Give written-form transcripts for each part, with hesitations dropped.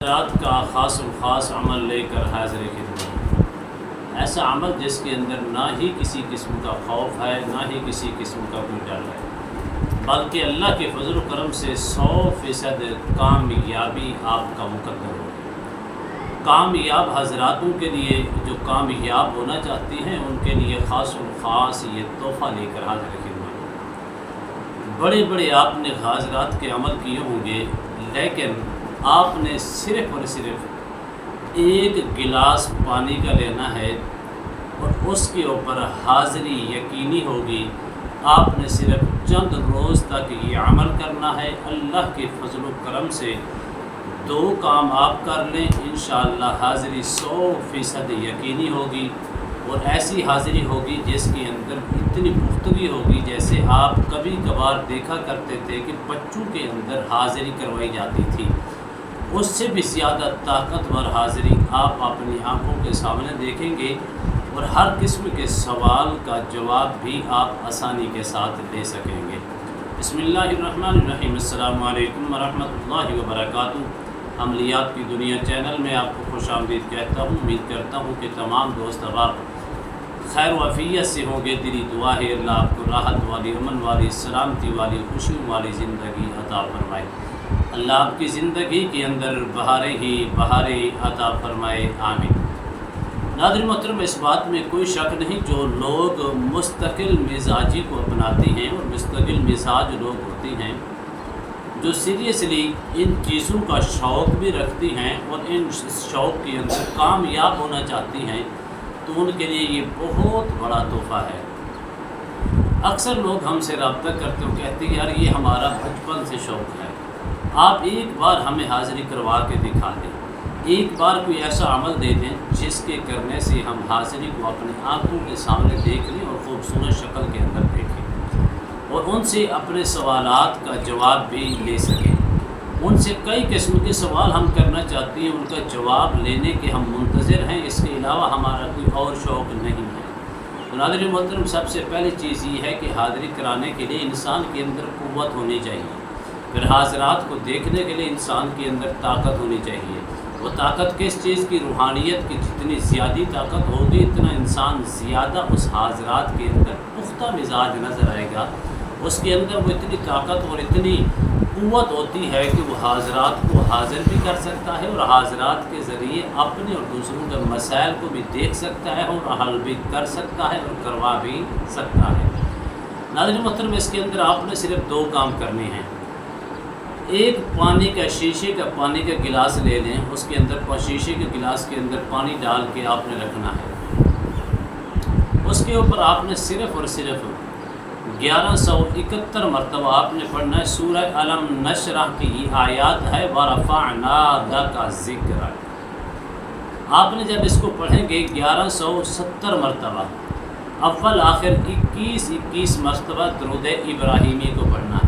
رات کا خاص الخاص عمل لے کر حاضر خدمت، ایسا عمل جس کے اندر نہ ہی کسی قسم کا خوف ہے، نہ ہی کسی قسم کا کوئی ڈر ہے، بلکہ اللہ کے فضل و کرم سے 100% کامیابی آپ کا مقدر ہو۔ کامیاب حضراتوں کے لیے جو کامیاب ہونا چاہتی ہیں ان کے لیے خاص الخاص یہ تحفہ لے کر حاضر خدمت۔ بڑے بڑے آپ نے حاضرات کے عمل کیے ہوں گے، لیکن آپ نے صرف اور صرف ایک گلاس پانی کا لینا ہے اور اس کے اوپر حاضری یقینی ہوگی۔ آپ نے صرف چند روز تک یہ عمل کرنا ہے۔ اللہ کے فضل و کرم سے 2 کام آپ کر لیں، انشاءاللہ حاضری 100% یقینی ہوگی، اور ایسی حاضری ہوگی جس کے اندر اتنی پختگی ہوگی جیسے آپ کبھی کبھار دیکھا کرتے تھے کہ بچوں کے اندر حاضری کروائی جاتی تھی، اس سے بھی زیادہ طاقتور حاضری آپ اپنی آنکھوں کے سامنے دیکھیں گے، اور ہر قسم کے سوال کا جواب بھی آپ آسانی کے ساتھ دے سکیں گے۔ بسم اللہ الرحمن الرحیم۔ السلام علیکم ورحمۃ اللہ وبرکاتہ۔ عملیات کی دنیا چینل میں آپ کو خوش آمدید کہتا ہوں۔ امید کرتا ہوں کہ تمام دوست احباب خیر و عافیت سے ہوں گے۔ دلی دعا ہے اللہ آپ کو راحت والی، امن والی، سلامتی والی، خوشیوں والی زندگی عطا فرمائے۔ اللہ آپ کی زندگی کے اندر بہاریں ہی بہاریں عطا فرمائے، آمین۔ ناظرین محترم، اس بات میں کوئی شک نہیں، جو لوگ مستقل مزاجی کو اپناتے ہیں اور مستقل مزاج لوگ ہوتے ہیں، جو سیریسلی ان چیزوں کا شوق بھی رکھتی ہیں اور ان شوق کے اندر کامیاب ہونا چاہتی ہیں، تو ان کے لیے یہ بہت بڑا تحفہ ہے۔ اکثر لوگ ہم سے رابطہ کرتے ہو، کہتے ہیں یار یہ ہمارا بچپن سے شوق ہے، آپ ایک بار ہمیں حاضری کروا کے دکھا دیں، ایک بار کوئی ایسا عمل دے دیں جس کے کرنے سے ہم حاضری کو اپنی آنکھوں کے سامنے دیکھ لیں اور خوبصورت شکل کے اندر دیکھیں، اور ان سے اپنے سوالات کا جواب بھی لے سکیں۔ ان سے کئی قسم کے سوال ہم کرنا چاہتی ہیں، ان کا جواب لینے کے ہم منتظر ہیں، اس کے علاوہ ہمارا کوئی اور شوق نہیں ہے۔ تو ناظرین محترم، سب سے پہلی چیز یہ ہے کہ حاضری کرانے کے لیے انسان کے اندر قوت ہونی چاہیے، پھر حاضرات کو دیکھنے کے لیے انسان کے اندر طاقت ہونی چاہیے۔ وہ طاقت کس چیز کی؟ روحانیت کی۔ جتنی زیادہ طاقت ہوگی اتنا انسان زیادہ اس حاضرات کے اندر پختہ مزاج نظر آئے گا، اس کے اندر وہ اتنی طاقت اور اتنی قوت ہوتی ہے کہ وہ حاضرات کو حاضر بھی کر سکتا ہے، اور حاضرات کے ذریعے اپنے اور دوسروں کے مسائل کو بھی دیکھ سکتا ہے اور حل بھی کر سکتا ہے اور کروا بھی سکتا ہے۔ ناظرین محترم، اس کے اندر آپ نے صرف 2 کام کرنے ہیں۔ ایک پانی کا، شیشے کا پانی کا گلاس لے لیں، اس کے اندر شیشے کے گلاس کے اندر پانی ڈال کے آپ نے رکھنا ہے، اس کے اوپر آپ نے صرف اور صرف 1171 مرتبہ آپ نے پڑھنا ہے سورہ الم نشرح کی یہ آیات ہے، وَرَفَعْنَا لَكَ ذِكْرَكَ۔ آپ نے جب اس کو پڑھیں گے 1170 مرتبہ، اول آخر 21 مرتبہ درود ابراہیمی کو پڑھنا ہے۔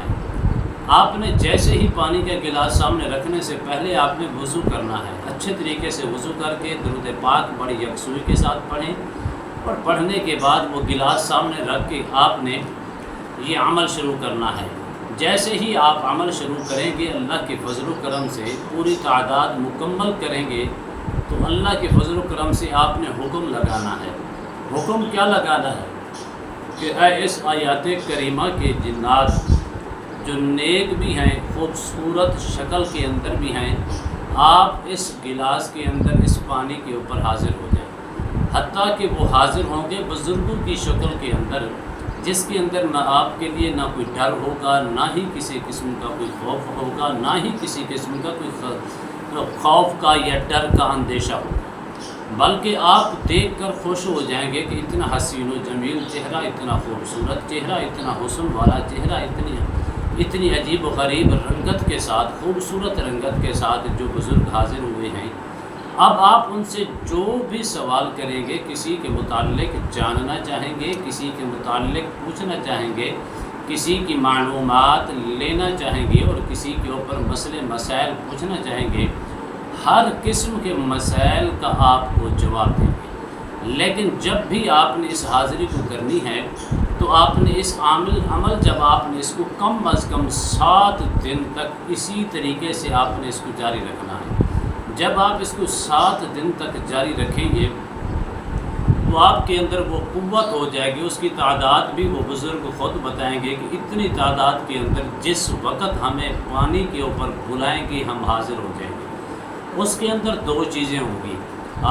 آپ نے جیسے ہی پانی کا گلاس سامنے رکھنے سے پہلے آپ نے وضو کرنا ہے، اچھے طریقے سے وضو کر کے درود پاک بڑی یکسوئی کے ساتھ پڑھیں، اور پڑھنے کے بعد وہ گلاس سامنے رکھ کے آپ نے یہ عمل شروع کرنا ہے۔ جیسے ہی آپ عمل شروع کریں گے، اللہ کے فضل و کرم سے پوری تعداد مکمل کریں گے تو اللہ کے فضل و کرم سے آپ نے حکم لگانا ہے۔ حکم کیا لگانا ہے کہ اے اس آیات کریمہ کے جنات جو نیک بھی ہیں، خوبصورت شکل کے اندر بھی ہیں، آپ اس گلاس کے اندر اس پانی کے اوپر حاضر ہو جائیں، حتیٰ کہ وہ حاضر ہوں گے بزرگوں کی شکل کے اندر، جس کے اندر نہ آپ کے لیے نہ کوئی ڈر ہوگا، نہ ہی کسی قسم کا کوئی خوف ہوگا، نہ ہی کسی قسم کا کوئی خوف کا یا ڈر کا اندیشہ ہوگا، بلکہ آپ دیکھ کر خوش ہو جائیں گے کہ اتنا حسین و جمیل چہرہ، اتنا خوبصورت چہرہ، اتنا حسن والا چہرہ، اتنی عجیب و غریب رنگت کے ساتھ، خوبصورت رنگت کے ساتھ جو بزرگ حاضر ہوئے ہیں۔ اب آپ ان سے جو بھی سوال کریں گے، کسی کے متعلق جاننا چاہیں گے، کسی کے متعلق پوچھنا چاہیں گے، کسی کی معلومات لینا چاہیں گے، اور کسی کے اوپر مسئلے مسائل پوچھنا چاہیں گے، ہر قسم کے مسائل کا آپ کو جواب دیں گے۔ لیکن جب بھی آپ نے اس حاضری کو کرنی ہے تو آپ نے اس عمل جب آپ نے اس کو کم از کم 7 دن تک اسی طریقے سے آپ نے اس کو جاری رکھنا ہے۔ جب آپ اس کو 7 دن تک جاری رکھیں گے تو آپ کے اندر وہ قوت ہو جائے گی. اس کی تعداد بھی وہ بزرگ خود بتائیں گے کہ اتنی تعداد کے اندر جس وقت ہمیں پانی کے اوپر بلائیں گے ہم حاضر ہو جائیں گے. اس کے اندر 2 چیزیں ہوں گی.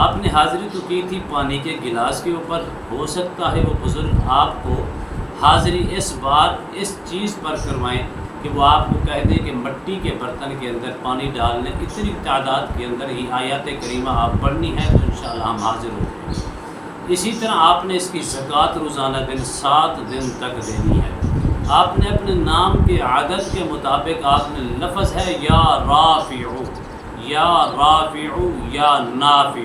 آپ نے حاضری تو کی تھی پانی کے گلاس کے اوپر، ہو سکتا ہے وہ بزرگ آپ کو حاضری اس بار اس چیز پر کروائیں کہ وہ آپ کو کہہ دیں کہ مٹی کے برتن کے اندر پانی ڈالنے اتنی تعداد کے اندر ہی آیات کریمہ آپ پڑھنی ہے تو انشاءاللہ ہم حاضر ہو جائیں گے. اسی طرح آپ نے اس کی زکوٰۃ روزانہ دن 7 دن تک دینی ہے. آپ نے اپنے نام کے عدد کے مطابق آپ نے لفظ ہے یا رافع یا نافع،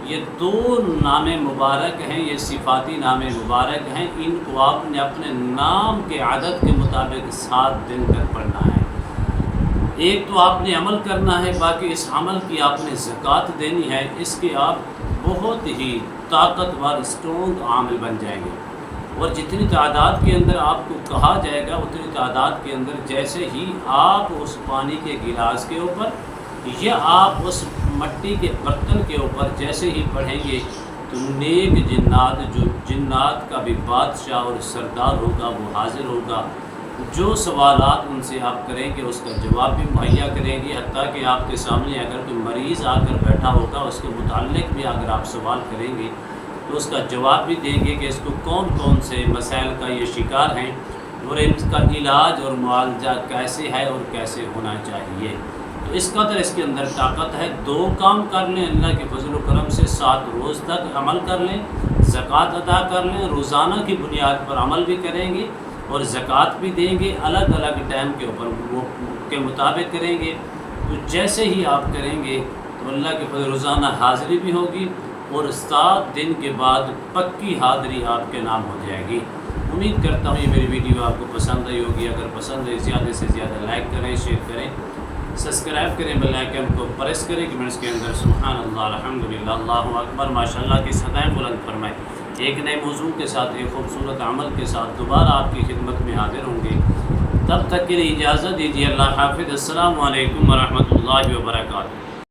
یہ 2 نام مبارک ہیں، یہ صفاتی نام مبارک ہیں. ان کو آپ نے اپنے نام کے عدد کے مطابق 7 دن تک پڑھنا ہے. ایک تو آپ نے عمل کرنا ہے، باقی اس عمل کی آپ نے زکوٰۃ دینی ہے. اس کے آپ بہت ہی طاقتور اسٹرونگ عامل بن جائیں گے. اور جتنی تعداد کے اندر آپ کو کہا جائے گا اتنی تعداد کے اندر جیسے ہی آپ اس پانی کے گلاس کے اوپر یا آپ اس مٹی کے برتن کے اوپر جیسے ہی پڑھیں گے تو نیک جنات، جو جنات کا بھی بادشاہ اور سردار ہوگا وہ حاضر ہوگا. جو سوالات ان سے آپ کریں گے اس کا جواب بھی مہیا کریں گے. حتیٰ کہ آپ کے سامنے اگر کوئی مریض آ کر بیٹھا ہوگا اس کے متعلق بھی اگر آپ سوال کریں گے تو اس کا جواب بھی دیں گے کہ اس کو کون کون سے مسائل کا یہ شکار ہیں اور اس کا علاج اور معالجہ کیسے ہے اور کیسے ہونا چاہیے. تو اس قدر اس کے اندر طاقت ہے. 2 کام کر لیں اللہ کے فضل و کرم سے، 7 روز تک عمل کر لیں، زکوٰۃ ادا کر لیں، روزانہ کی بنیاد پر عمل بھی کریں گے اور زکوٰۃ بھی دیں گے. الگ الگ ٹائم کے اوپر وہ کے مطابق کریں گے. تو جیسے ہی آپ کریں گے تو اللہ کے فضل روزانہ حاضری بھی ہوگی اور 7 دن کے بعد پکی حاضری آپ کے نام ہو جائے گی. امید کرتا ہوں یہ میری ویڈیو آپ کو پسند آئی ہوگی. اگر پسند ہے زیادہ سے زیادہ لائک کریں، شیئر کریں، سبسکرائب کریں، بیل آئیکن کو پریس کریں. کمنٹس کے اندر سبحان اللہ، الحمدللہ، اللہ اکبر، ماشاءاللہ کی صدائیں بلند فرمائیں. ایک نئے موضوع کے ساتھ، ایک خوبصورت عمل کے ساتھ دوبارہ آپ کی خدمت میں حاضر ہوں گے. تب تک کے لیے اجازت دیجیے. اللہ حافظ. السلام علیکم ورحمۃ اللہ وبرکاتہ.